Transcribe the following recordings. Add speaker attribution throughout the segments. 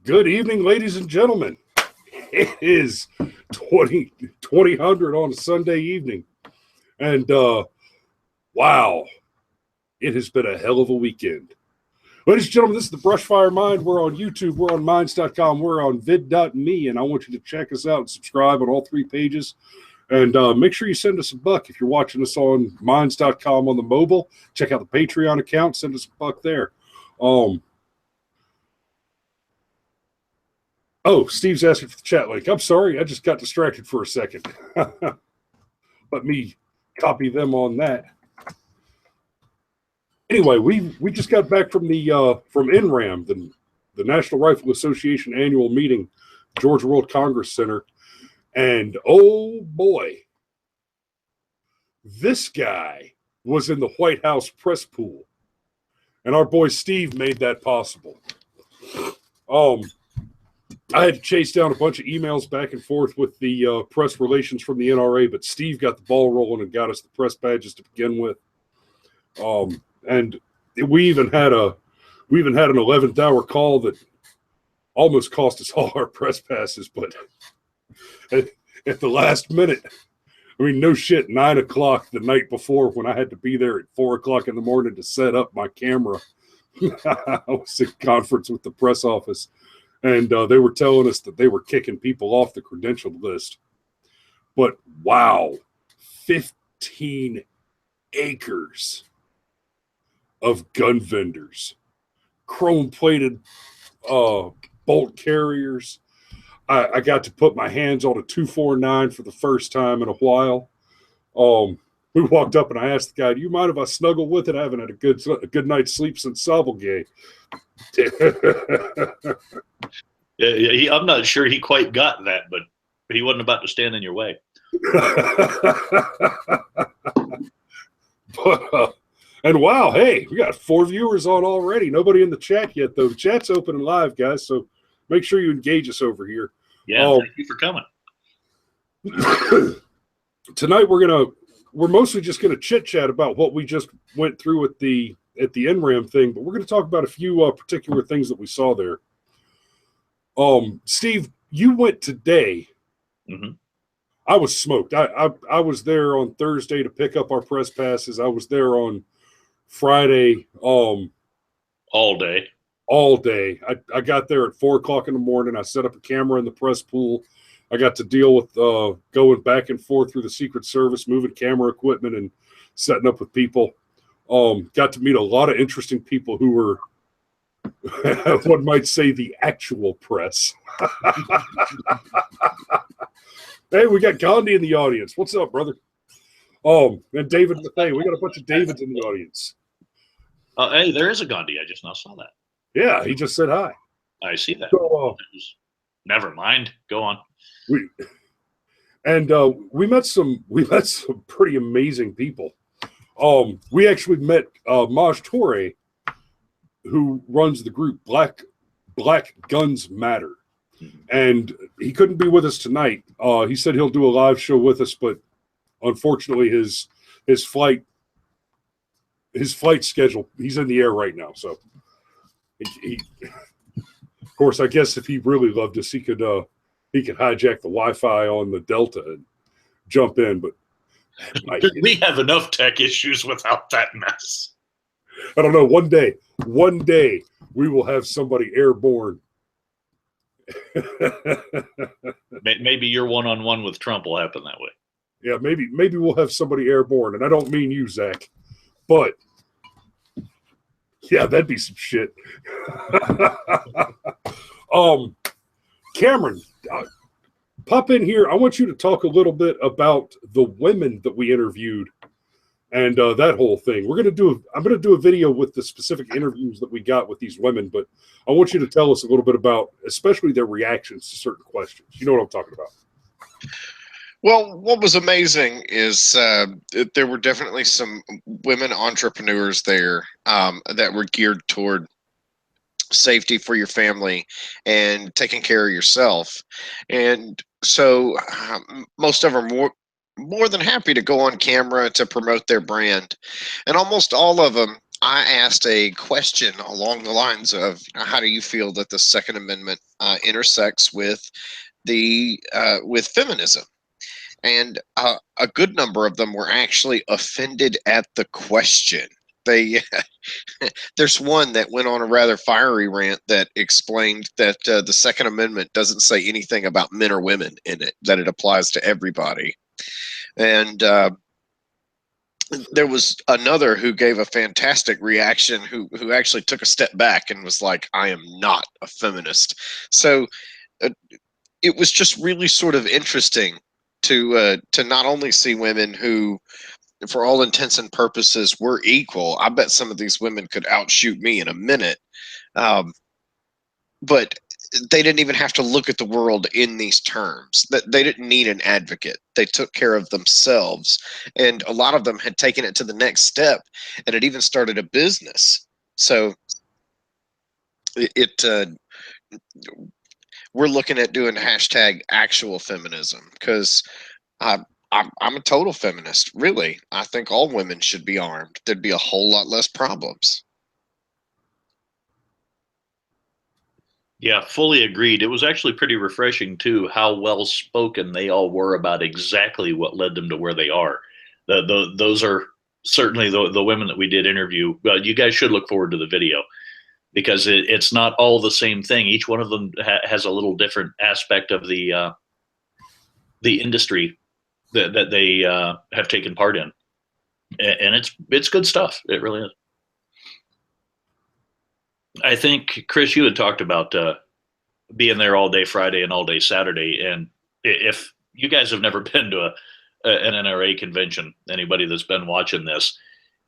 Speaker 1: Good evening, ladies and gentlemen. It is 2000 on a Sunday evening. And wow, it has been a hell of a weekend. Ladies and gentlemen, this is the Brushfire Mind. We're on YouTube, we're on minds.com, we're on vid.me, and I want you to check us out and subscribe on all three pages. And make sure you send us a buck if you're watching us on minds.com on the mobile. Check out the Patreon account, send us a buck there. Oh, Steve's asking for the chat link. I'm sorry, I just got distracted for a second. Let me copy them on that. Anyway, we just got back from the from NRAAM, the National Rifle Association Annual Meeting, Georgia World Congress Center, and oh boy, this guy was in the White House press pool, and our boy Steve made that possible. I had to chase down a bunch of emails back and forth with the press relations from the NRA, but Steve got the ball rolling and got us the press badges to begin with. And we even had an 11th hour call that almost cost us all our press passes, but at the last minute, I mean, no shit, 9 o'clock the night before when I had to be there at 4 o'clock in the morning to set up my camera. I was at conference with the press office, and they were telling us that they were kicking people off the credentialed list. But wow, 15 acres of gun vendors, chrome-plated bolt carriers. I got to put my hands on a 249 for the first time in a while. We walked up and I asked the guy, "Do you mind if I snuggle with it? I haven't had a good night's sleep since Sabelgay."
Speaker 2: Yeah, I'm not sure he quite got that, but he wasn't about to stand in your way.
Speaker 1: And wow, hey, we got 4 viewers on already. Nobody in the chat yet, though. The chat's open and live, guys, so make sure you engage us over here.
Speaker 2: Yeah, thank you for coming.
Speaker 1: Tonight we're mostly just gonna chit chat about what we just went through at the NRAAM thing, but we're gonna talk about a few particular things that we saw there. Steve, you went today.
Speaker 2: Mm-hmm.
Speaker 1: I was smoked. I was there on Thursday to pick up our press passes. I was there on Friday.
Speaker 2: All day.
Speaker 1: I got there at 4 o'clock in the morning. I set up a camera in the press pool. I got to deal with going back and forth through the Secret Service, moving camera equipment and setting up with people. Got to meet a lot of interesting people who were, one might say, the actual press. Hey, we got Gandhi in the audience. What's up, brother? And David Mathey. We got a bunch of Davids in the audience.
Speaker 2: Hey, there is a Gandhi. I just now saw that.
Speaker 1: Yeah, he just said hi.
Speaker 2: I see that.
Speaker 1: So,
Speaker 2: never mind. Go on.
Speaker 1: We met some pretty amazing people. We actually met Maj Toure, who runs the group Black Guns Matter. And he couldn't be with us tonight. He said he'll do a live show with us, but unfortunately his flight schedule, he's in the air right now. So he of course, I guess if he really loved us, he could hijack the Wi-Fi on the Delta and jump in. But
Speaker 2: we have enough tech issues without that mess.
Speaker 1: I don't know. One day we will have somebody airborne.
Speaker 2: Maybe your one-on-one with Trump will happen that way.
Speaker 1: Yeah, maybe we'll have somebody airborne, and I don't mean you, Zach, but yeah, that'd be some shit. Cameron, pop in here. I want you to talk a little bit about the women that we interviewed and that whole thing. I'm going to do a video with the specific interviews that we got with these women, but I want you to tell us a little bit about, especially their reactions to certain questions. You know what I'm talking about?
Speaker 3: Well, what was amazing is there were definitely some women entrepreneurs there that were geared toward safety for your family and taking care of yourself. And so most of them were more than happy to go on camera to promote their brand. And almost all of them I asked a question along the lines of how do you feel that the Second Amendment intersects with with feminism? And a good number of them were actually offended at the question. They there's one that went on a rather fiery rant that explained that the Second Amendment doesn't say anything about men or women in it, that it applies to everybody. And there was another who gave a fantastic reaction who actually took a step back and was like, I am not a feminist. So it was just really sort of interesting to not only see women who, for all intents and purposes, were equal. I bet some of these women could outshoot me in a minute. But they didn't even have to look at the world in these terms. That they didn't need an advocate. They took care of themselves, and a lot of them had taken it to the next step, and had even started a business. So we're looking at doing hashtag actual feminism, because I'm a total feminist. Really, I think all women should be armed. There'd be a whole lot less problems.
Speaker 2: Yeah, fully agreed. It was actually pretty refreshing too how well spoken they all were about exactly what led them to where they are. Those are certainly the women that we did interview. You guys should look forward to the video, because it's not all the same thing. Each one of them has a little different aspect of the industry that they have taken part in, and it's good stuff. It really is. I think, Chris, you had talked about being there all day Friday and all day Saturday. And if you guys have never been to an NRA convention, anybody that's been watching this,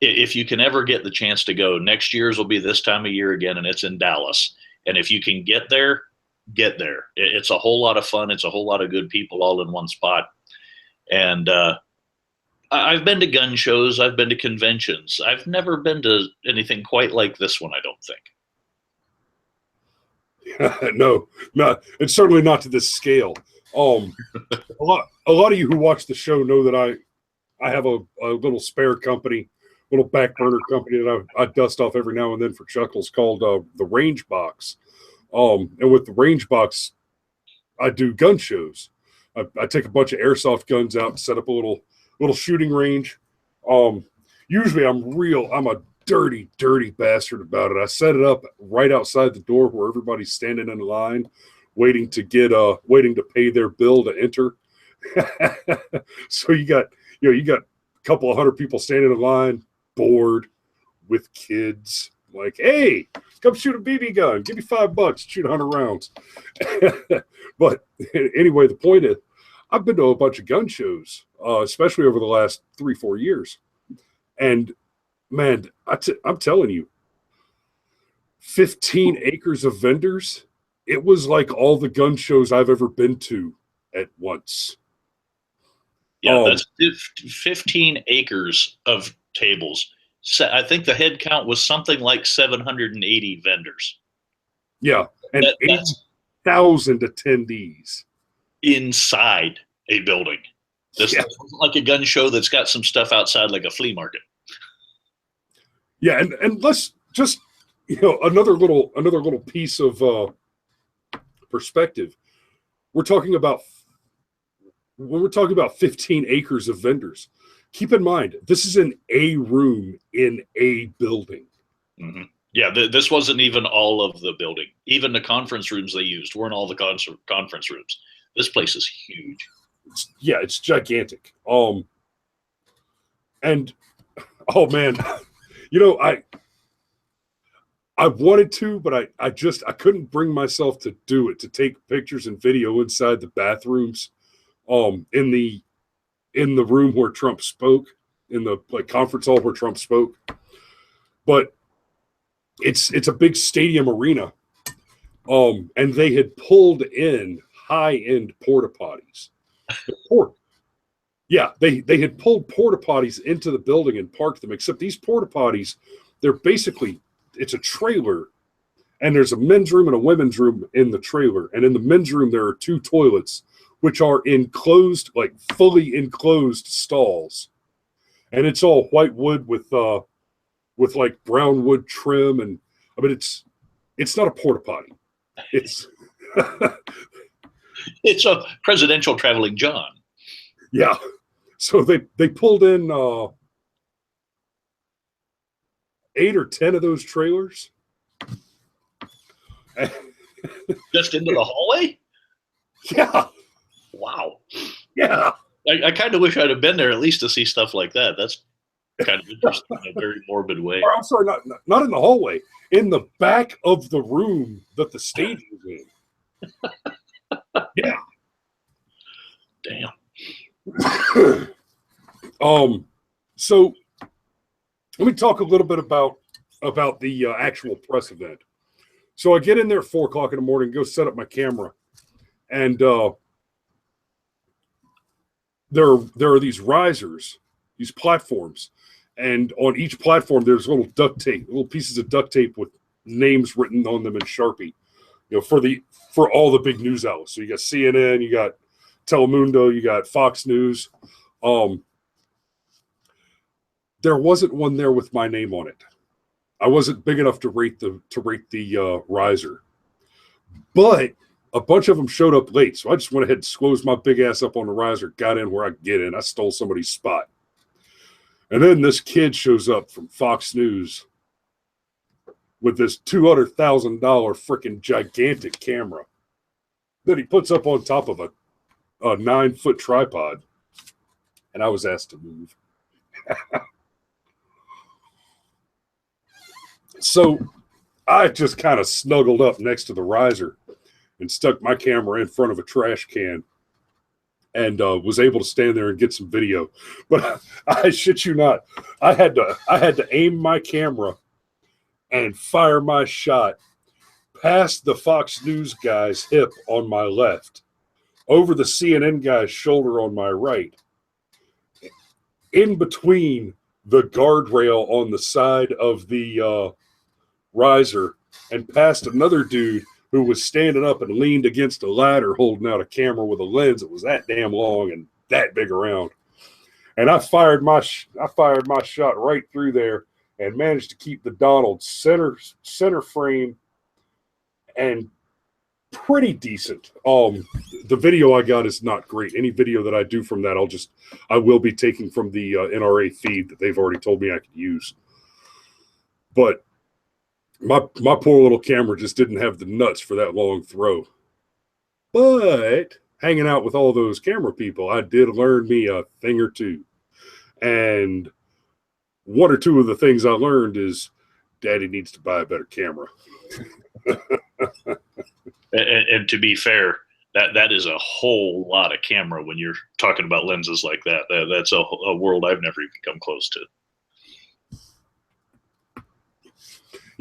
Speaker 2: if you can ever get the chance to go, next year's will be this time of year again, and it's in Dallas. And if you can get there, get there. It's a whole lot of fun. It's a whole lot of good people all in one spot. And I've been to gun shows. I've been to conventions. I've never been to anything quite like this one, I don't think.
Speaker 1: No, not. It's certainly not to this scale. A lot of you who watch the show know that I have a little spare company, little back burner company that I dust off every now and then for chuckles, called the Range Box. And with the Range Box, I do gun shows. I take a bunch of airsoft guns out, set up a little shooting range. Usually I'm a dirty bastard about it. I set it up right outside the door where everybody's standing in line, waiting to pay their bill to enter. So you got a couple of hundred people standing in line, bored, with kids. Like, hey, come shoot a BB gun. Give me $5, shoot 100 rounds. But anyway, the point is, I've been to a bunch of gun shows, especially over the last 3-4 years. And man, I'm telling you, 15 acres of vendors, it was like all the gun shows I've ever been to at once.
Speaker 2: Yeah, that's 15 acres of tables. So I think the head count was something like 780 vendors.
Speaker 1: Yeah, and 8,000 attendees.
Speaker 2: Inside a building. This isn't like a gun show that's got some stuff outside like a flea market.
Speaker 1: Yeah, and let's just, another little piece of perspective. When we're talking about 15 acres of vendors, keep in mind this is in a room in a building.
Speaker 2: Mm-hmm. Yeah, this wasn't even all of the building. Even the conference rooms they used weren't all the conference rooms. This place is huge.
Speaker 1: It's gigantic. And oh man, I wanted to, but I couldn't bring myself to do it, to take pictures and video inside the bathrooms, in the room where Trump spoke, in the conference hall where Trump spoke. But it's a big stadium arena. And they had pulled in high-end porta potties. They had pulled porta potties into the building and parked them, except these porta potties, it's a trailer, and there's a men's room and a women's room in the trailer. And in the men's room, there are 2 toilets, which are enclosed, fully enclosed stalls. And it's all white wood with with like brown wood trim, and I mean it's not a porta potty. It's
Speaker 2: It's a presidential traveling John.
Speaker 1: yeah. So they pulled in 8 or 10 of those trailers.
Speaker 2: Just into the hallway?
Speaker 1: Yeah.
Speaker 2: Wow.
Speaker 1: Yeah.
Speaker 2: I kind of wish I'd have been there at least to see stuff like that. That's kind of interesting in a very morbid way.
Speaker 1: Or, I'm sorry, not in the hallway, in the back of the room that the stage was in. Yeah.
Speaker 2: Damn.
Speaker 1: So let me talk a little bit about the actual press event. So I get in there at 4 o'clock in the morning, go set up my camera, and there are these risers, these platforms, and on each platform there's little pieces of duct tape with names written on them in Sharpie, for all the big news outlets. So you got CNN, you got Telemundo, you got Fox News. There wasn't one there with my name on it. I wasn't big enough to rate the riser, but a bunch of them showed up late, so I just went ahead and squoze my big ass up on the riser, got in where I could get in. I stole somebody's spot, and then this kid shows up from Fox News with this $200,000 freaking gigantic camera that he puts up on top of a 9-foot tripod, and I was asked to move. So I just kind of snuggled up next to the riser and stuck my camera in front of a trash can and was able to stand there and get some video. But I shit you not, I had to aim my camera and fire my shot past the Fox News guy's hip on my left, over the CNN guy's shoulder on my right, in between the guardrail on the side of the riser, and past another dude who was standing up and leaned against a ladder holding out a camera with a lens that was that damn long and that big around. And I fired my shot right through there and managed to keep the Donald center frame and pretty decent. The video I got is not great. Any video that I do from that, I will be taking from the NRA feed that they've already told me I could use. But my poor little camera just didn't have the nuts for that long throw. But hanging out with all those camera people, I did learn me a thing or two. And one or two of the things I learned is Daddy needs to buy a better camera.
Speaker 2: And to be fair, that is a whole lot of camera when you're talking about lenses like that. That's a world I've never even come close to.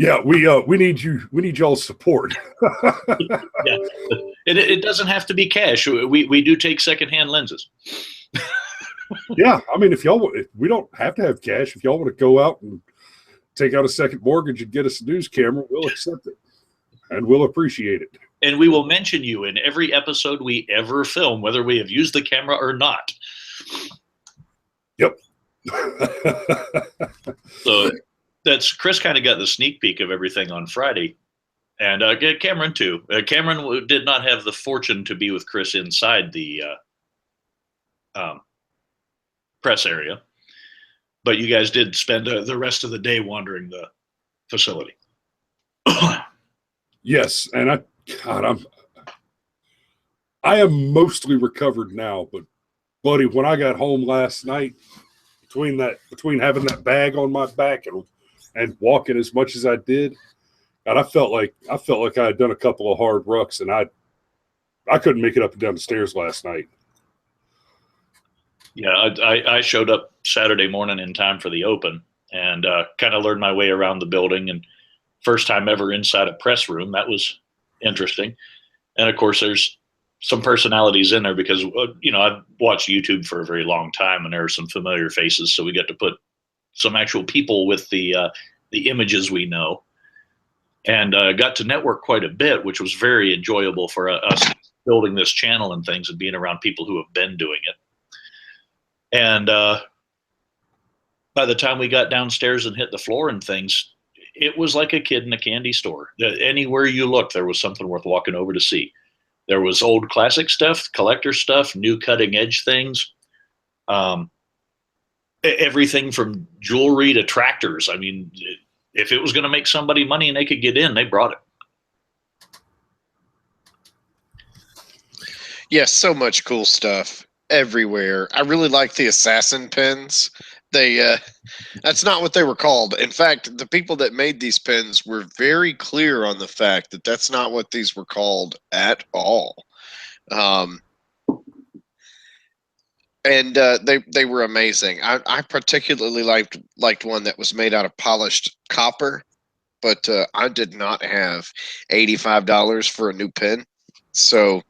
Speaker 1: Yeah, we need y'all's support.
Speaker 2: Yeah, it doesn't have to be cash. We do take secondhand lenses.
Speaker 1: Yeah, I mean, if we don't have to have cash. If y'all want to go out and take out a second mortgage and get us a news camera, we'll accept it, and we'll appreciate it. And
Speaker 2: we will mention you in every episode we ever film, whether we have used the camera or not.
Speaker 1: Yep.
Speaker 2: So that's Chris kind of got the sneak peek of everything on Friday, and Cameron too. Cameron did not have the fortune to be with Chris inside the press area, but you guys did spend the rest of the day wandering the facility.
Speaker 1: Yes, and I am mostly recovered now, but buddy, when I got home last night, between having that bag on my back and walking as much as I did, and I felt like I had done a couple of hard rucks, and I couldn't make it up and down the stairs last night.
Speaker 2: Yeah, I showed up Saturday morning in time for the open and kind of learned my way around the building, and first time ever inside a press room. That was interesting. And of course, there's some personalities in there because, I've watched YouTube for a very long time, and there are some familiar faces. So we get to put some actual people with the images we know, and got to network quite a bit, which was very enjoyable for us building this channel and things, and being around people who have been doing it. And by the time we got downstairs and hit the floor and things, it was like a kid in a candy store. Anywhere you looked, there was something worth walking over to see. There was old classic stuff, collector stuff, new cutting edge things, everything from jewelry to tractors. I mean, if it was going to make somebody money and they could get in, they brought it.
Speaker 3: Yes, so much cool stuff everywhere. I really like the assassin pins. They that's not what they were called. In fact, the people that made these pins were very clear on the fact that that's not what these were called at all. And they were amazing. I particularly liked one that was made out of polished copper, but I did not have $85 for a new pin. So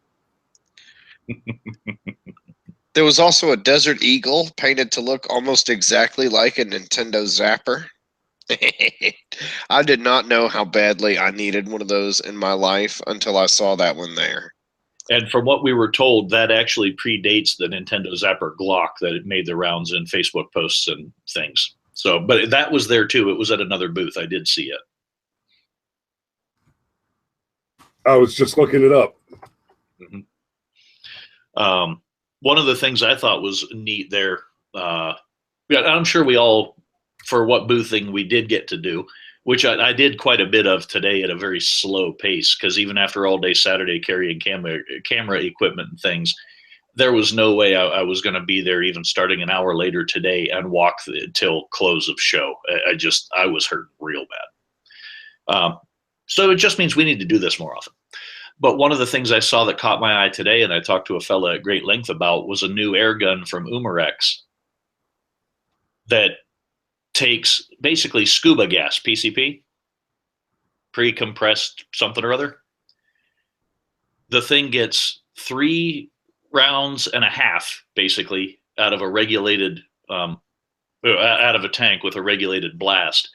Speaker 3: there was also a Desert Eagle painted to look almost exactly like a Nintendo Zapper. I did not know how badly I needed one of those in my life until I saw that one there.
Speaker 2: And from what we were told, that actually predates the Nintendo Zapper Glock that it made the rounds in Facebook posts and things. So, but that was there too. It was at another booth. I did see it.
Speaker 1: I was just looking it up.
Speaker 2: Mm-hmm. One of the things I thought was neat there, I'm sure we all, for what boothing we did get to do, which I did quite a bit of today at a very slow pace, because even after all day Saturday carrying camera equipment and things, there was no way I was going to be there even starting an hour later today and walk till close of show. I was hurting real bad. So it just means we need to do this more often. But one of the things I saw that caught my eye today, and I talked to a fella at great length about, was a new air gun from Umarex that takes basically scuba gas, PCP, pre-compressed something or other. The thing gets 3.5 rounds, basically, out of a regulated, out of a tank with a regulated blast.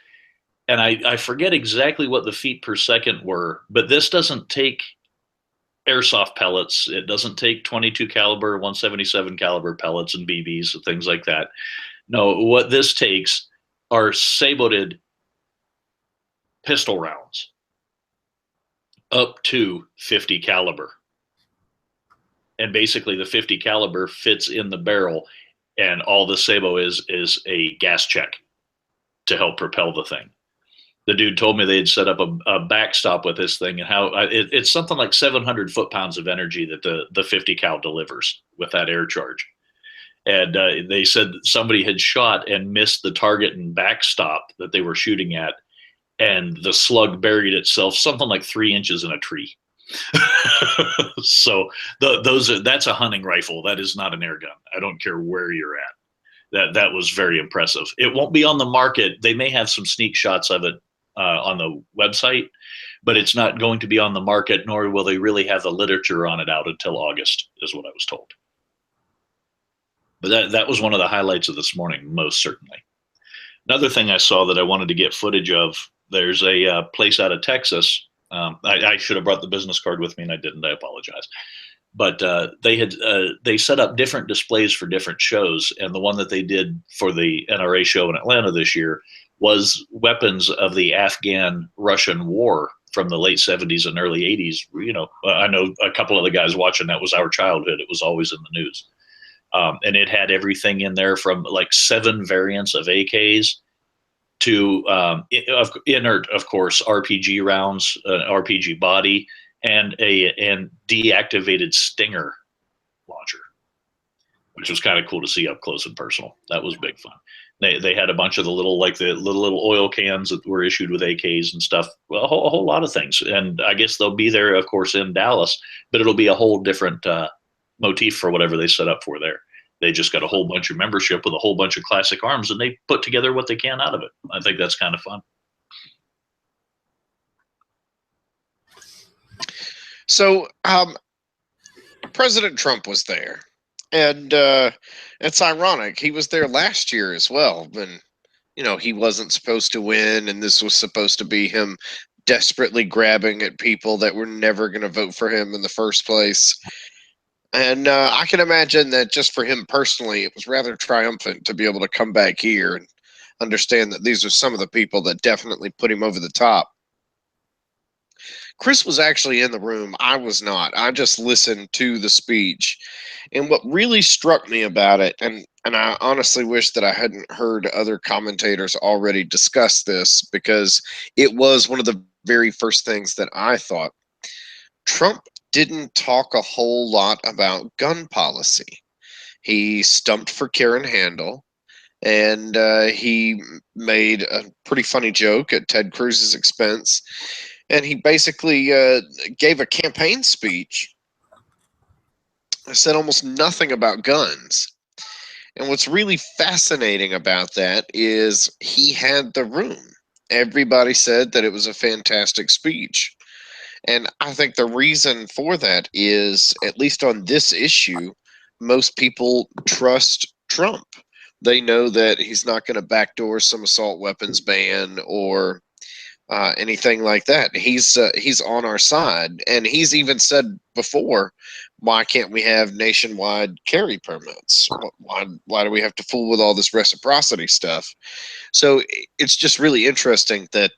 Speaker 2: And I forget exactly what the feet per second were, but this doesn't take airsoft pellets. It doesn't take 22 caliber, 177 caliber pellets and BBs and things like that. No, what this takes are saboted pistol rounds up to 50 caliber. And basically the 50 caliber fits in the barrel, and all the sabo is a gas check to help propel the thing. The dude told me they'd set up a backstop with this thing, and how it's something like 700 foot-pounds of energy that the 50 cal delivers with that air charge. And they said somebody had shot and missed the target and backstop that they were shooting at, and the slug buried itself something like 3 inches in a tree. So that's a hunting rifle. That is not an air gun. I don't care where you're at. That was very impressive. It won't be on the market. They may have some sneak shots of it on the website, but it's not going to be on the market, nor will they really have the literature on it out until August, is what I was told. But that was one of the highlights of this morning, most certainly. Another thing I saw that I wanted to get footage of, there's a place out of Texas. I should have brought the business card with me, and I didn't. I apologize. But they set up different displays for different shows, and the one that they did for the NRA show in Atlanta this year was weapons of the Afghan-Russian war from the late 70s and early 80s. You know, I know a couple of the guys watching, that was our childhood. It was always in the news. And it had everything in there from like 7 variants of AKs to inert, of course, RPG rounds, RPG body, and a deactivated Stinger launcher, which was kind of cool to see up close and personal. That was big fun. They had a bunch of the little oil cans that were issued with AKs and stuff. Well, a whole lot of things. And I guess they'll be there, of course, in Dallas, but it'll be a whole different motif for whatever they set up for there. They just got a whole bunch of membership with a whole bunch of classic arms, and they put together what they can out of it. I think that's kind of fun.
Speaker 3: So President Trump was there, and it's ironic. He was there last year as well, when, you know, he wasn't supposed to win, and this was supposed to be him desperately grabbing at people that were never going to vote for him in the first place. And I can imagine that just for him personally, it was rather triumphant to be able to come back here. And understand that these are some of the people that definitely put him over the top. Chris was actually in the room. I was not. I just listened to the speech. And what really struck me about it, and I honestly wish that I hadn't heard other commentators already discuss this, because it was one of the very first things that I thought. Trump didn't talk a whole lot about gun policy. He stumped for Karen Handel, and he made a pretty funny joke at Ted Cruz's expense. And he basically gave a campaign speech. I said almost nothing about guns. And what's really fascinating about that is he had the room. Everybody said that it was a fantastic speech. And I think the reason for that is, at least on this issue, most people trust Trump. They know that he's not going to backdoor some assault weapons ban or anything like that. He's on our side, and he's even said before, why can't we have nationwide carry permits? Why do we have to fool with all this reciprocity stuff? So it's just really interesting that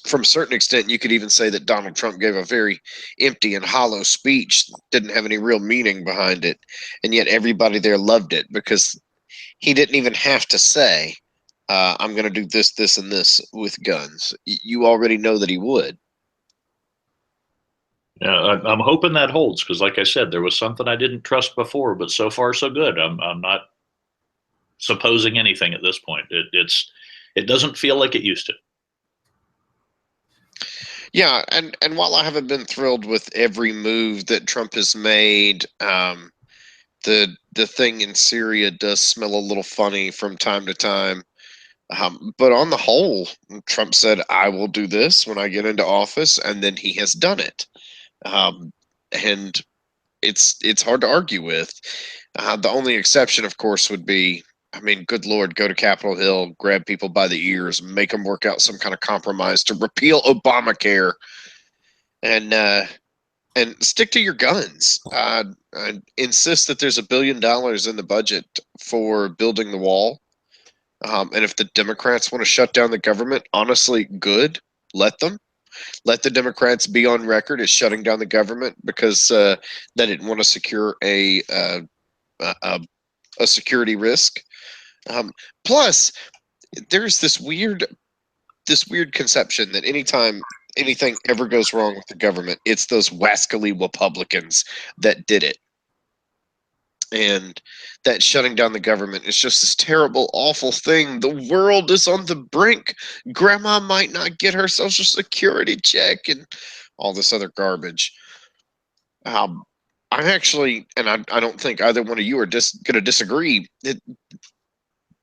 Speaker 3: from a certain extent, you could even say that Donald Trump gave a very empty and hollow speech, didn't have any real meaning behind it, and yet everybody there loved it, because he didn't even have to say, I'm going to do this, this, and this with guns. You already know that he would.
Speaker 2: Yeah, I'm hoping that holds, because, like I said, there was something I didn't trust before, but so far so good. I'm not supposing anything at this point. It doesn't feel like it used to.
Speaker 3: Yeah, and while I haven't been thrilled with every move that Trump has made, the thing in Syria does smell a little funny from time to time. But on the whole, Trump said, I will do this when I get into office, and then he has done it. And it's hard to argue with. The only exception, of course, would be, I mean, good Lord, go to Capitol Hill, grab people by the ears, make them work out some kind of compromise to repeal Obamacare, and stick to your guns. I insist that there's $1 billion in the budget for building the wall. And if the Democrats want to shut down the government, honestly, good. Let them. Let the Democrats be on record as shutting down the government because they didn't want to secure a security risk. Plus, there's this weird conception that anytime anything ever goes wrong with the government, it's those wascally Republicans that did it. And that shutting down the government is just this terrible, awful thing. The world is on the brink. Grandma might not get her Social Security check and all this other garbage. I actually, and I don't think either one of you are just going to disagree.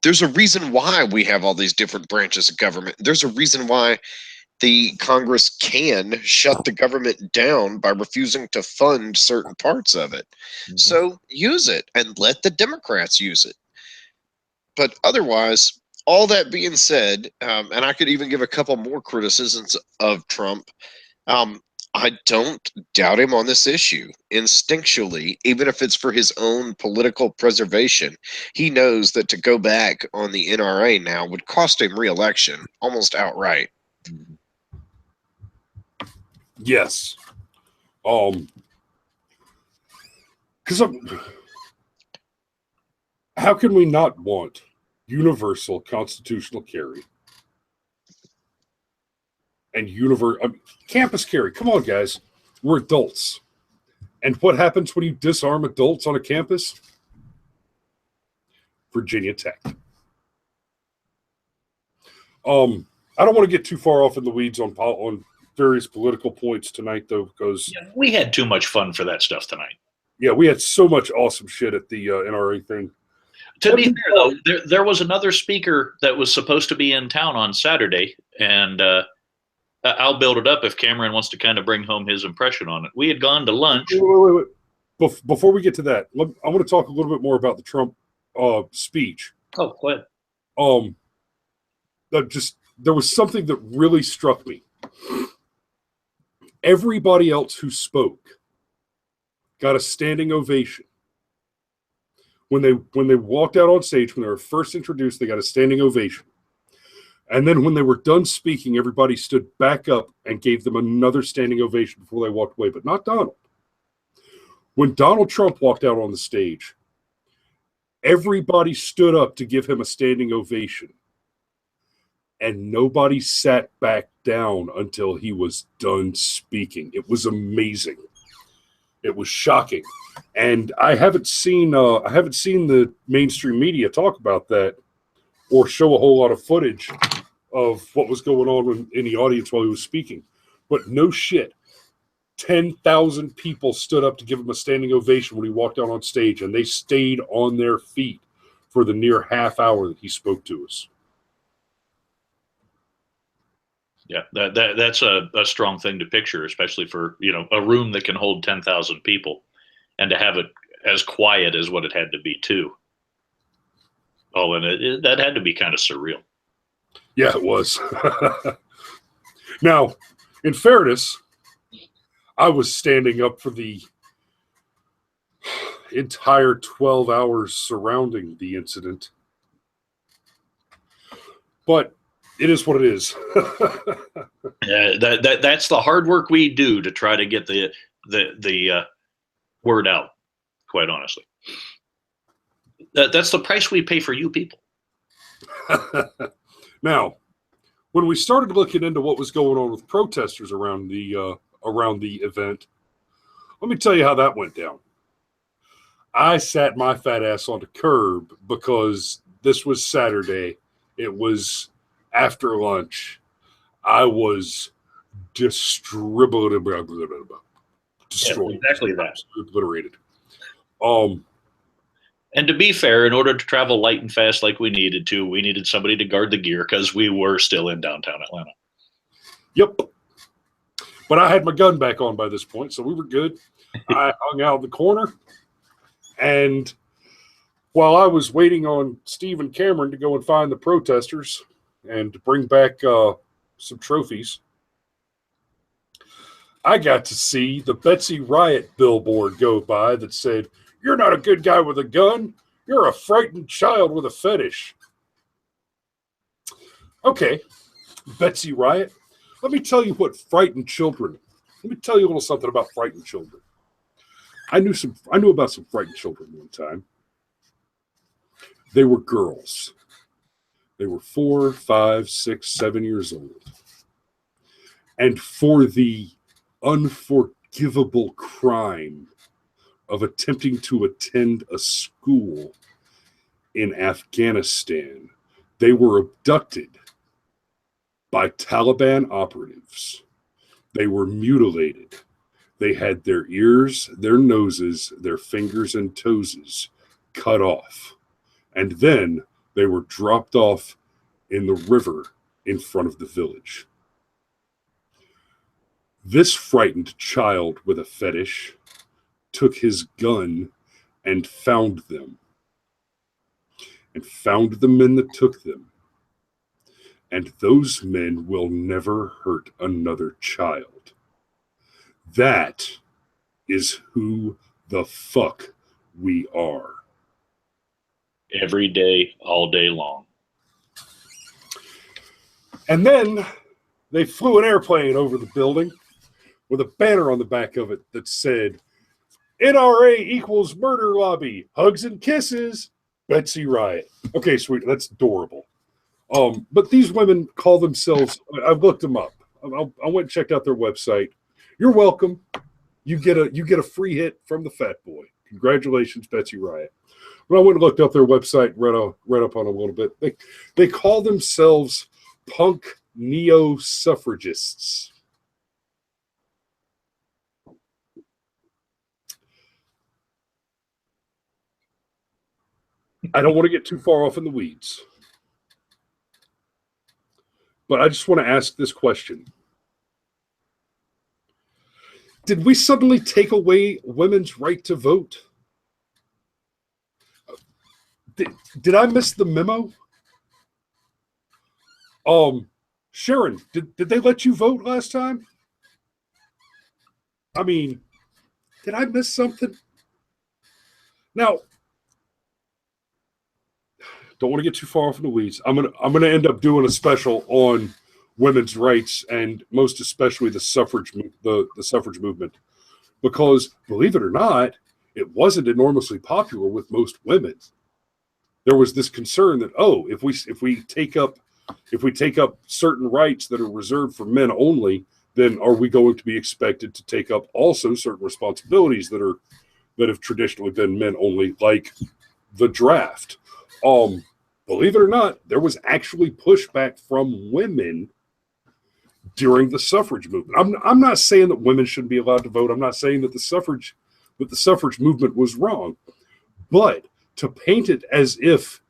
Speaker 3: There's a reason why we have all these different branches of government. There's a reason why the Congress can shut the government down by refusing to fund certain parts of it. Mm-hmm. So use it and let the Democrats use it. But otherwise, all that being said, and I could even give a couple more criticisms of Trump, I don't doubt him on this issue. Instinctually, even if it's for his own political preservation, he knows that to go back on the NRA now would cost him re-election almost outright. Mm-hmm.
Speaker 1: Yes. Because how can we not want universal constitutional carry and campus carry? Come on, guys. We're adults. And what happens when you disarm adults on a campus? Virginia Tech. I don't want to get too far off in the weeds on various political points tonight, though, because
Speaker 2: we had too much fun for that stuff tonight.
Speaker 1: Yeah, we had so much awesome shit at the NRA thing.
Speaker 2: To be fair, though, there was another speaker that was supposed to be in town on Saturday, and I'll build it up if Cameron wants to kind of bring home his impression on it. We had gone to lunch.
Speaker 1: Wait. Before we get to that, I want to talk a little bit more about the Trump speech.
Speaker 2: Oh, go ahead.
Speaker 1: There was something that really struck me. Everybody else who spoke got a standing ovation. When they walked out on stage, when they were first introduced, they got a standing ovation. And then when they were done speaking, everybody stood back up and gave them another standing ovation before they walked away, but not Donald. When Donald Trump walked out on the stage, everybody stood up to give him a standing ovation. And nobody sat back down until he was done speaking. It was amazing. It was shocking. And I haven't seen the mainstream media talk about that or show a whole lot of footage of what was going on in the audience while he was speaking. But no shit, 10,000 people stood up to give him a standing ovation when he walked out on stage, and they stayed on their feet for the near half hour that he spoke to us.
Speaker 2: Yeah, that's a strong thing to picture, especially for, you know, a room that can hold 10,000 people, and to have it as quiet as what it had to be too. Oh, and that had to be kind of surreal.
Speaker 1: Yeah, it was. Now, in fairness, I was standing up for the entire 12 hours surrounding the incident. But it is what it is.
Speaker 2: Yeah, that's the hard work we do to try to get the word out, quite honestly. That's the price we pay for you people.
Speaker 1: Now, when we started looking into what was going on with protesters around the event, let me tell you how that went down. I sat my fat ass on the curb because this was Saturday. It was after lunch. I was destroyed.
Speaker 2: Yeah, exactly that.
Speaker 1: Obliterated.
Speaker 2: And to be fair, in order to travel light and fast like we needed to, we needed somebody to guard the gear because we were still in downtown Atlanta.
Speaker 1: Yep. But I had my gun back on by this point, so we were good. I hung out in the corner, and while I was waiting on Steve and Cameron to go and find the protesters and to bring back some trophies, I got to see the Betsy Riot billboard go by that said, "You're not a good guy with a gun. You're a frightened child with a fetish." Okay, Betsy Riot, let me tell you what frightened children. Let me tell you a little something about frightened children. I knew about some frightened children one time. They were girls. They were 4, 5, 6, 7 years old. And for the unforgivable crime of attempting to attend a school in Afghanistan, they were abducted by Taliban operatives. They were mutilated. They had their ears, their noses, their fingers and toes cut off. And then they were dropped off in the river in front of the village. This frightened child with a fetish took his gun and found them. And found the men that took them. And those men will never hurt another child. That is who the fuck we are.
Speaker 2: Every day, all day long.
Speaker 1: And then they flew an airplane over the building with a banner on the back of it that said, "NRA equals murder lobby, hugs and kisses, Betsy Riot." Okay, sweet, that's adorable. But these women call themselves, I've looked them up. I went and checked out their website. You're welcome. You get a free hit from the fat boy. Congratulations, Betsy Riot. When I went and looked up their website, read up on them a little bit, they call themselves punk neo-suffragists. I don't want to get too far off in the weeds, but I just want to ask this question. Did we suddenly take away women's right to vote? Did I miss the memo? Sharon, did they let you vote last time? I mean, did I miss something? Now, don't want to get too far off in the weeds. I'm gonna end up doing a special on women's rights and most especially the suffrage movement, because believe it or not, it wasn't enormously popular with most women. There was this concern that, oh, if we take up certain rights that are reserved for men only, then are we going to be expected to take up also certain responsibilities that have traditionally been men only, like the draft? Believe it or not, there was actually pushback from women during the suffrage movement. I'm not saying that women shouldn't be allowed to vote. I'm not saying that the suffrage movement was wrong, but to paint it as if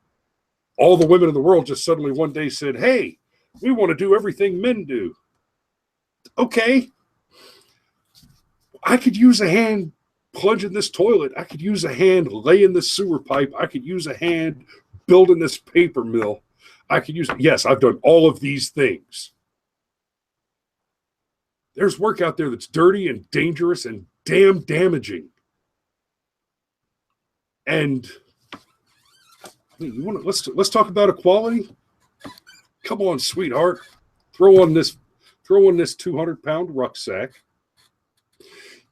Speaker 1: all the women in the world just suddenly one day said, "Hey, we want to do everything men do." Okay, I could use a hand plunging this toilet. I could use a hand laying this sewer pipe. I could use a hand building this paper mill. Yes, I've done all of these things. There's work out there that's dirty and dangerous and damn damaging. And let's talk about equality. Come on, sweetheart. Throw on this 200-pound rucksack.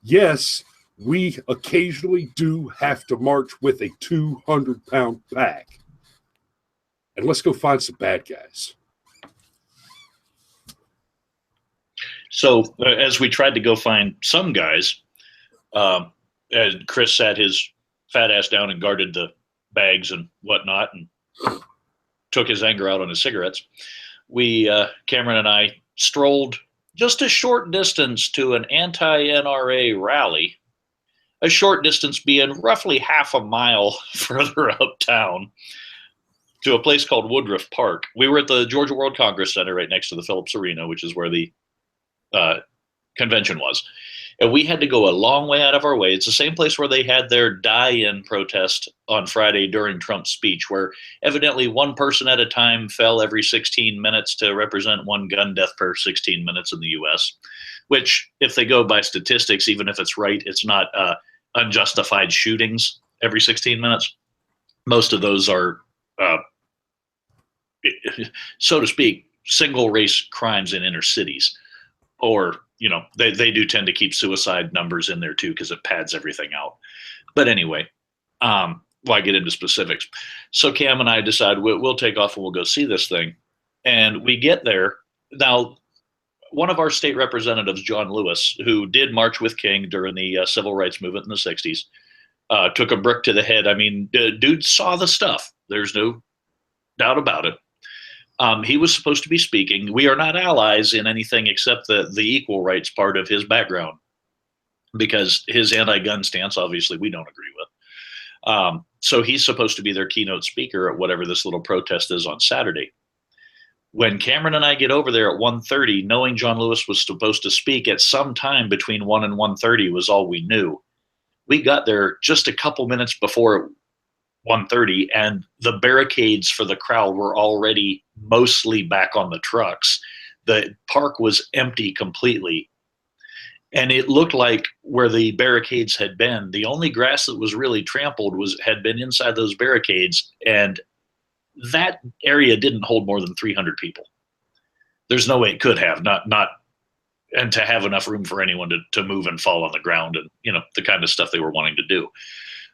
Speaker 1: Yes, we occasionally do have to march with a 200-pound pack. And let's go find some bad guys.
Speaker 2: So as we tried to go find some guys, as Chris sat his fat ass down and guarded the bags and whatnot and took his anger out on his cigarettes, Cameron and I strolled just a short distance to an anti-NRA rally, a short distance being roughly half a mile further uptown, to a place called Woodruff Park. We were at the Georgia World Congress Center right next to the Phillips Arena, which is where the convention was. And we had to go a long way out of our way. It's the same place where they had their die-in protest on Friday during Trump's speech, where evidently one person at a time fell every 16 minutes to represent one gun death per 16 minutes in the U.S., which, if they go by statistics, even if it's right, it's not unjustified shootings every 16 minutes. Most of those are, so to speak, single-race crimes in inner cities. Or, they do tend to keep suicide numbers in there too, because it pads everything out. But anyway, I get into specifics. So Cam and I decide we'll take off and we'll go see this thing. And we get there. Now, one of our state representatives, John Lewis, who did march with King during the civil rights movement in the 60s, took a brick to the head. I mean, dude saw the stuff. There's no doubt about it. He was supposed to be speaking. We are not allies in anything except the equal rights part of his background, because his anti-gun stance, obviously, we don't agree with. So he's supposed to be their keynote speaker at whatever this little protest is on Saturday. When Cameron and I get over there at 1:30, knowing John Lewis was supposed to speak at some time between 1 and 1:30 was all we knew. We got there just a couple minutes before 1:30, and the barricades for the crowd were already mostly back on the trucks. The park was empty completely, and it looked like where the barricades had been, the only grass that was really trampled had been inside those barricades, and that area didn't hold more than 300 people. There's no way it could have, and to have enough room for anyone to move and fall on the ground, and the kind of stuff they were wanting to do.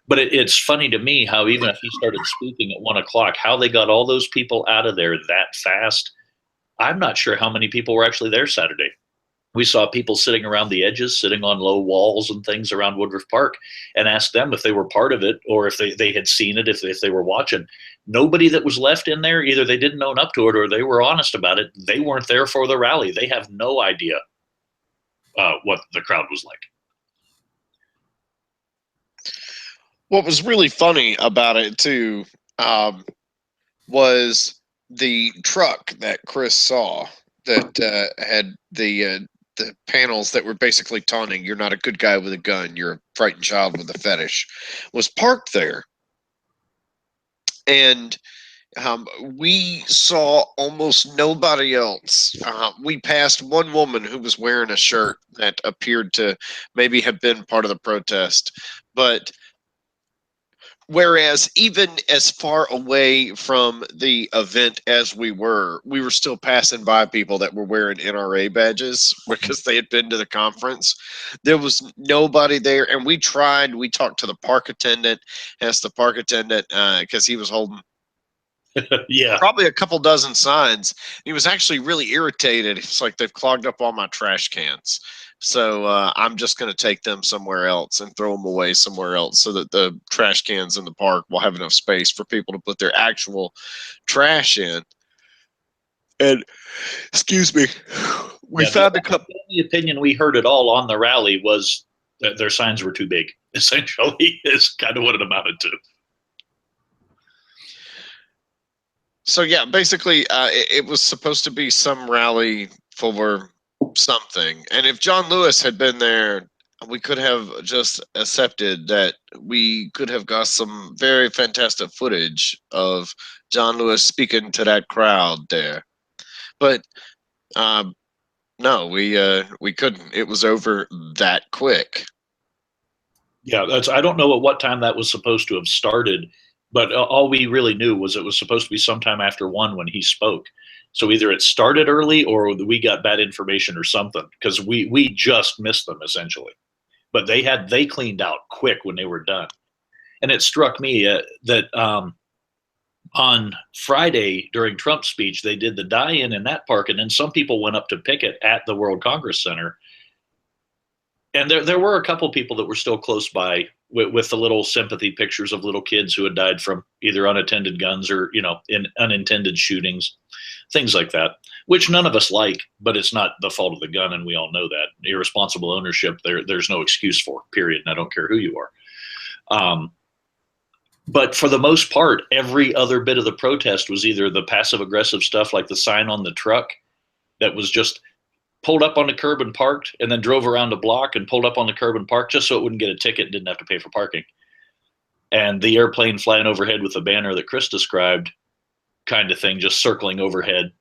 Speaker 2: But it's funny to me how even if he started speaking at 1 o'clock, how they got all those people out of there that fast. I'm not sure how many people were actually there Saturday. We saw people sitting around the edges, sitting on low walls and things around Woodruff Park, and asked them if they were part of it or if they had seen it, if they were watching. Nobody that was left in there, either they didn't own up to it or they were honest about it. They weren't there for the rally. They have no idea what the crowd was like.
Speaker 3: What was really funny about it too was the truck that Chris saw that had the panels that were basically taunting, "You're not a good guy with a gun. You're a frightened child with a fetish," was parked there. And we saw almost nobody else. We passed one woman who was wearing a shirt that appeared to maybe have been part of the protest, but Whereas even as far away from the event as we were still passing by people that were wearing NRA badges because they had been to the conference. There was nobody there, and we talked to the park attendant, asked the park attendant, because he was holding
Speaker 2: Yeah.
Speaker 3: probably a couple dozen signs. He was actually really irritated. It's like, they've clogged up all my trash cans. So I'm just going to take them somewhere else and throw them away somewhere else so that the trash cans in the park will have enough space for people to put their actual trash in. And excuse me, we found a couple.
Speaker 2: The opinion we heard at all on the rally was that their signs were too big. Essentially, is kind of what it amounted to.
Speaker 3: So yeah, basically, it was supposed to be some rally for something, and if John Lewis had been there, we could have just accepted that we could have got some very fantastic footage of John Lewis speaking to that crowd there. But no, we couldn't. It was over that quick.
Speaker 2: Yeah, I don't know at what time that was supposed to have started, but all we really knew was it was supposed to be sometime after 1 when he spoke. So either it started early or we got bad information or something, because we just missed them essentially. But they cleaned out quick when they were done. And it struck me that on Friday during Trump's speech, they did the die-in in that park, and then some people went up to picket at the World Congress Center. And there were a couple people that were still close by with the little sympathy pictures of little kids who had died from either unattended guns or, in unintended shootings, things like that, which none of us like, but it's not the fault of the gun, and we all know that. Irresponsible ownership, there's no excuse for, period, and I don't care who you are. But for the most part, every other bit of the protest was either the passive-aggressive stuff like the sign on the truck that was just pulled up on the curb and parked, and then drove around the block and pulled up on the curb and parked just so it wouldn't get a ticket and didn't have to pay for parking. And the airplane flying overhead with the banner that Chris described, kind of thing, just circling overhead.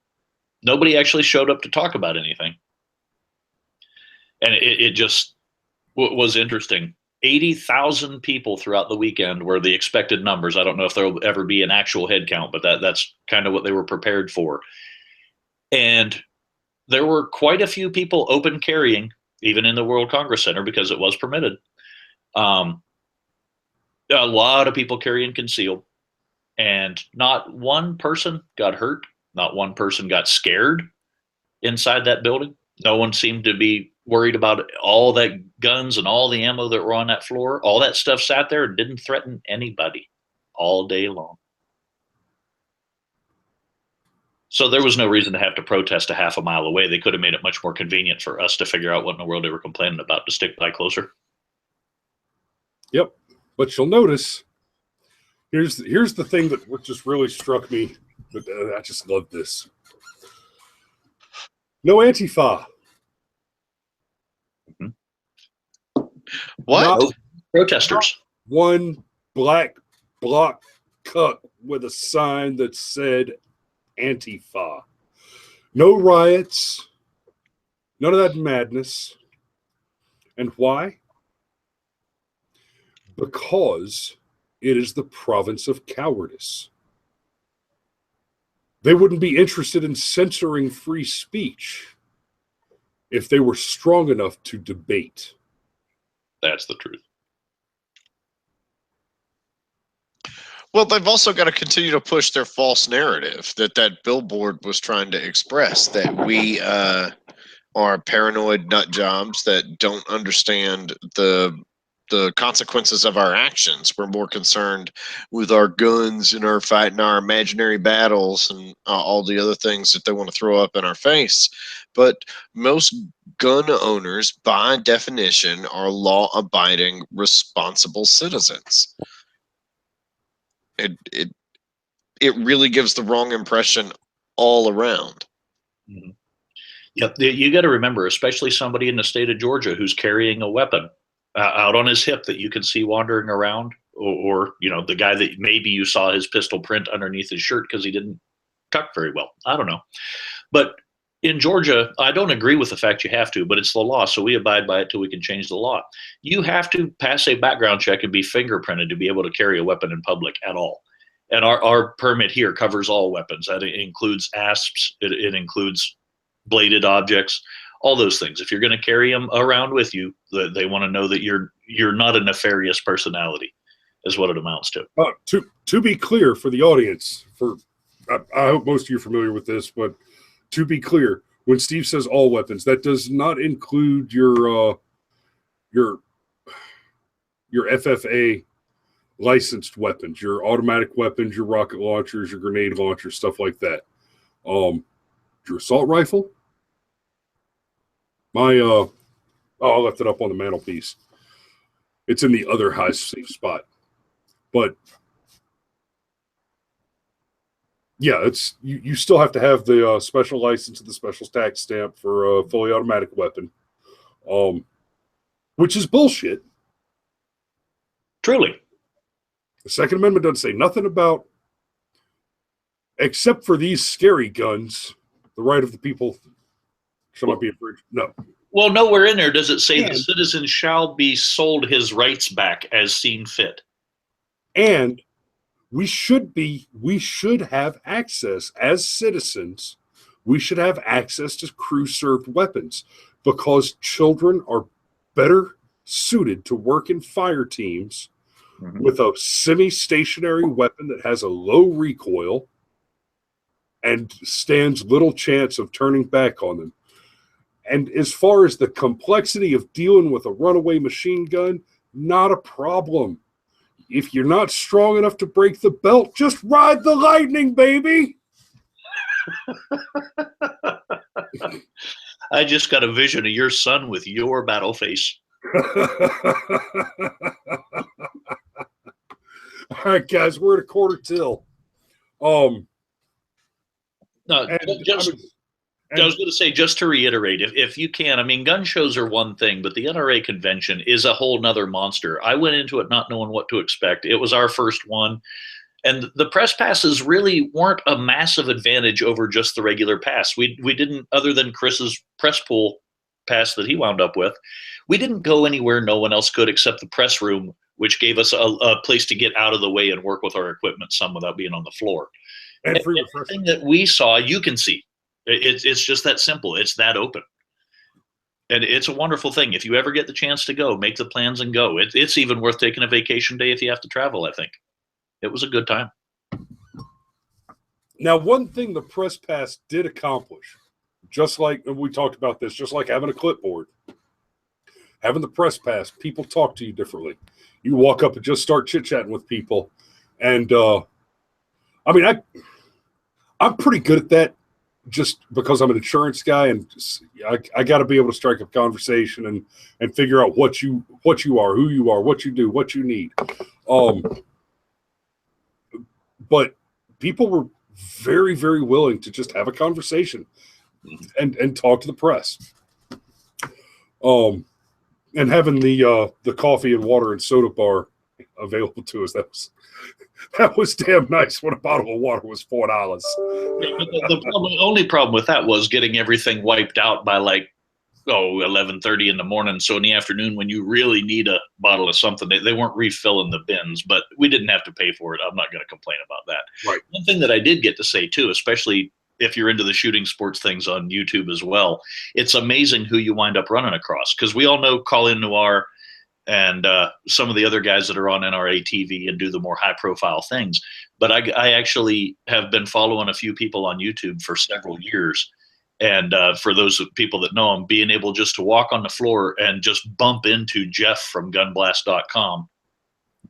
Speaker 2: Nobody actually showed up to talk about anything. And it just was interesting. 80,000 people throughout the weekend were the expected numbers. I don't know if there will ever be an actual head count, but that's kind of what they were prepared for. And there were quite a few people open carrying, even in the World Congress Center, because it was permitted. A lot of people carrying concealed, and not one person got hurt. Not one person got scared inside that building. No one seemed to be worried about all that guns and all the ammo that were on that floor. All that stuff sat there and didn't threaten anybody all day long. So there was no reason to have to protest a half a mile away. They could have made it much more convenient for us to figure out what in the world they were complaining about, to stick by closer.
Speaker 1: Yep. But you'll notice, here's the thing that just really struck me. But I just love this. No Antifa.
Speaker 2: Mm-hmm.
Speaker 3: What?
Speaker 2: No protesters.
Speaker 1: Not one black block cut with a sign that said Antifa. No riots. None of that madness. And why? Because it is the province of cowardice. They wouldn't be interested in censoring free speech if they were strong enough to debate.
Speaker 2: That's the truth.
Speaker 3: Well, they've also got to continue to push their false narrative that billboard was trying to express, that we are paranoid nut jobs that don't understand the consequences of our actions. We're more concerned with our guns and our fighting our imaginary battles and all the other things that they want to throw up in our face. But most gun owners, by definition, are law-abiding, responsible citizens. It really gives the wrong impression all around.
Speaker 2: Mm-hmm. Yeah, you got to remember, especially somebody in the state of Georgia who's carrying a weapon out on his hip that you can see wandering around, or the guy that maybe you saw his pistol print underneath his shirt because he didn't tuck very well. I don't know, but In Georgia, I don't agree with the fact you have to, but it's the law, so we abide by it till we can change the law. You have to pass a background check and be fingerprinted to be able to carry a weapon in public at all. And our permit here covers all weapons. That includes asps, it includes bladed objects, all those things. If you're going to carry them around with you, they want to know that you're not a nefarious personality, is what it amounts to.
Speaker 1: To be clear for the audience, I hope most of you are familiar with this, but to be clear, when Steve says all weapons, that does not include your FFA licensed weapons, your automatic weapons, your rocket launchers, your grenade launchers, stuff like that. Your assault rifle. I left it up on the mantelpiece. It's in the other high safe spot, but. Yeah, it's you still have to have the special license and the special tax stamp for a fully automatic weapon, which is bullshit.
Speaker 2: Truly.
Speaker 1: The Second Amendment doesn't say nothing about, except for these scary guns, the right of the people shall not be infringed. No.
Speaker 2: Well, nowhere in there does it say the citizen shall be sold his rights back as seen fit.
Speaker 1: And we should have access as citizens. We should have access to crew-served weapons because children are better suited to work in fire teams with a semi-stationary weapon that has a low recoil and stands little chance of turning back on them. And as far as the complexity of dealing with a runaway machine gun, not a problem. If you're not strong enough to break the belt, just ride the lightning, baby.
Speaker 2: I just got a vision of your son with your battle face.
Speaker 1: All right, guys, we're at a quarter till.
Speaker 2: No, I was going to say, just to reiterate, if you can, I mean, gun shows are one thing, but the NRA convention is a whole nother monster. I went into it not knowing what to expect. It was our first one. And the press passes really weren't a massive advantage over just the regular pass. We didn't, other than Chris's press pool pass that he wound up with, we didn't go anywhere no one else could except the press room, which gave us a place to get out of the way and work with our equipment some without being on the floor. And everything that we saw, you can see. It's just that simple. It's that open. And it's a wonderful thing. If you ever get the chance to go, make the plans and go. It's even worth taking a vacation day if you have to travel, I think. It was a good time.
Speaker 1: Now, one thing the press pass did accomplish, just like we talked about this, just like having a clipboard, having the press pass, people talk to you differently. You walk up and just start chit-chatting with people. And, I mean, I'm pretty good at that. Just because I'm an insurance guy, and I got to be able to strike up conversation and figure out what you are, who you are, what you do, what you need. But people were very, very willing to just have a conversation and talk to the press. And having the coffee and water and soda bar available to us, that was damn nice when a bottle of water was $4.
Speaker 2: The only problem with that was getting everything wiped out by 11:30 in the morning. So in the afternoon, when you really need a bottle of something, they weren't refilling the bins, but we didn't have to pay for it. I'm not going to complain about that.
Speaker 1: Right.
Speaker 2: One thing that I did get to say too, especially if you're into the shooting sports things on YouTube as well, it's amazing who you wind up running across, because we all know Colin Noir and some of the other guys that are on NRA TV and do the more high-profile things. But I actually have been following a few people on YouTube for several years. And for those people that know him, being able just to walk on the floor and just bump into Jeff from gunblast.com,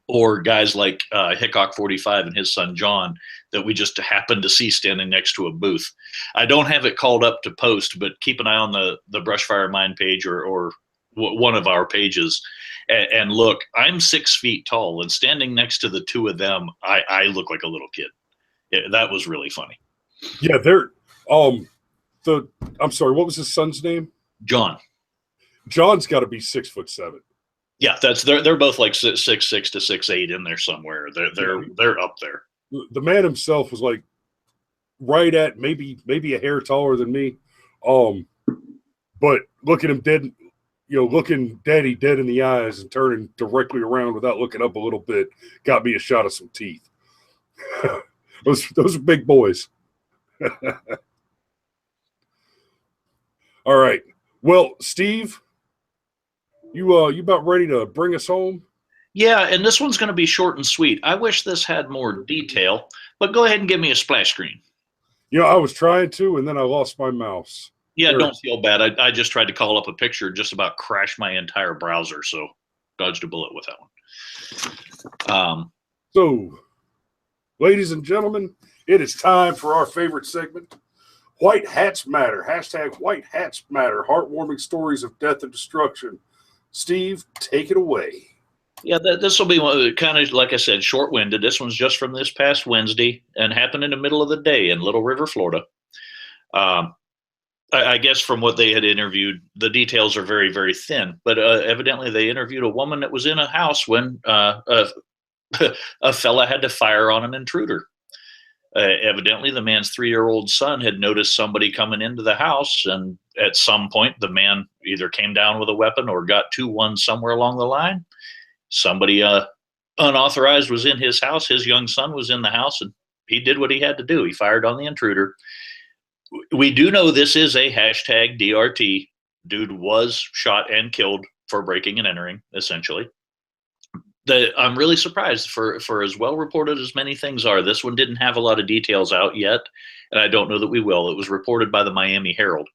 Speaker 2: or guys like Hickok 45 and his son John that we just happened to see standing next to a booth. I don't have it called up to post, but keep an eye on the Brushfire Mine page or one of our pages. And look, I'm 6 feet tall, and standing next to the two of them, I look like a little kid. That was really funny.
Speaker 1: Yeah, they're I'm sorry, what was his son's name?
Speaker 2: John.
Speaker 1: John's got to be 6'7".
Speaker 2: Yeah, they're both like 6'6" to 6'8" in there somewhere. They're up there.
Speaker 1: The man himself was like right at maybe a hair taller than me. But looking him dead, looking Daddy dead in the eyes and turning directly around without looking up a little bit got me a shot of some teeth. Those are big boys. All right. Well, Steve, you about ready to bring us home?
Speaker 2: Yeah, and this one's going to be short and sweet. I wish this had more detail, but go ahead and give me a splash screen.
Speaker 1: I was trying to, and then I lost my mouse.
Speaker 2: Yeah, don't feel bad. I just tried to call up a picture, just about crashed my entire browser, so dodged a bullet with that one.
Speaker 1: So, ladies and gentlemen, it is time for our favorite segment, White Hats Matter. # White Hats Matter. Heartwarming stories of death and destruction. Steve, take it away.
Speaker 2: Yeah, this will be kind of, like I said, short-winded. This one's just from this past Wednesday and happened in the middle of the day in Little River, Florida. I guess from what they had interviewed, the details are very, very thin. But evidently they interviewed a woman that was in a house when a fella had to fire on an intruder. Evidently, the man's 3-year-old son had noticed somebody coming into the house, and at some point, the man either came down with a weapon or got 2-1 somewhere along the line. Somebody unauthorized was in his house. His young son was in the house, and he did what he had to do. He fired on the intruder. We do know this is a # DRT. Dude was shot and killed for breaking and entering, essentially. I'm really surprised for as well reported as many things are. This one didn't have a lot of details out yet, and I don't know that we will. It was reported by the Miami Herald.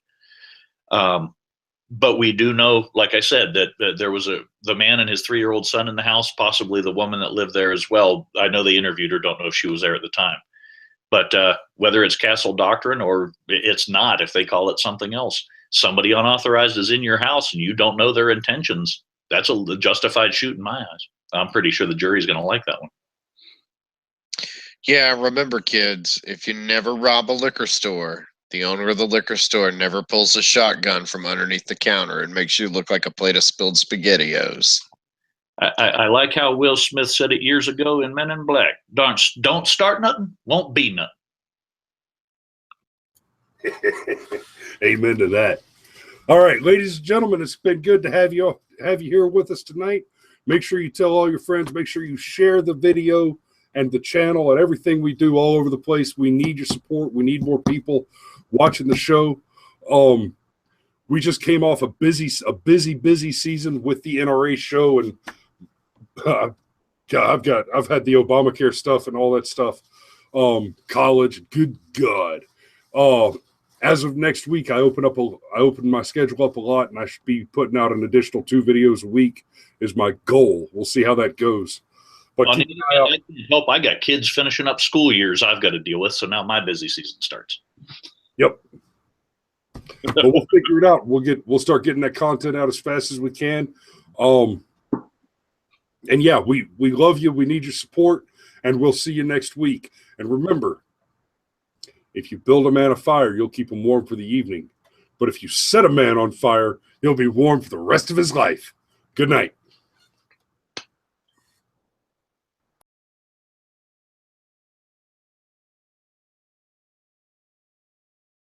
Speaker 2: But we do know, like I said, that there was the man and his 3-year-old son in the house, possibly the woman that lived there as well. I know they interviewed her, don't know if she was there at the time. But whether it's castle doctrine or it's not, if they call it something else, somebody unauthorized is in your house and you don't know their intentions, that's a justified shoot in my eyes. I'm pretty sure the jury's going to like that one.
Speaker 3: Yeah, remember, kids, if you never rob a liquor store, the owner of the liquor store never pulls a shotgun from underneath the counter and makes you look like a plate of spilled SpaghettiOs.
Speaker 2: I like how Will Smith said it years ago in Men in Black. Don't start nothing, won't be nothing.
Speaker 1: Amen to that. All right, ladies and gentlemen, it's been good to have you here with us tonight. Make sure you tell all your friends. Make sure you share the video and the channel and everything we do all over the place. We need your support. We need more people watching the show. We just came off a busy season with the NRA show, and I've had the Obamacare stuff and all that stuff. College, good God. As of next week, I open my schedule up a lot, and I should be putting out an additional 2 videos a week is my goal. We'll see how that goes. But
Speaker 2: I hope. I got kids finishing up school years I've got to deal with, so now my busy season starts.
Speaker 1: Yep. But we'll figure it out. We'll start getting that content out as fast as we can. And yeah, we love you. We need your support, and we'll see you next week. And remember, if you build a man a fire, you'll keep him warm for the evening. But if you set a man on fire, he'll be warm for the rest of his life. Good night.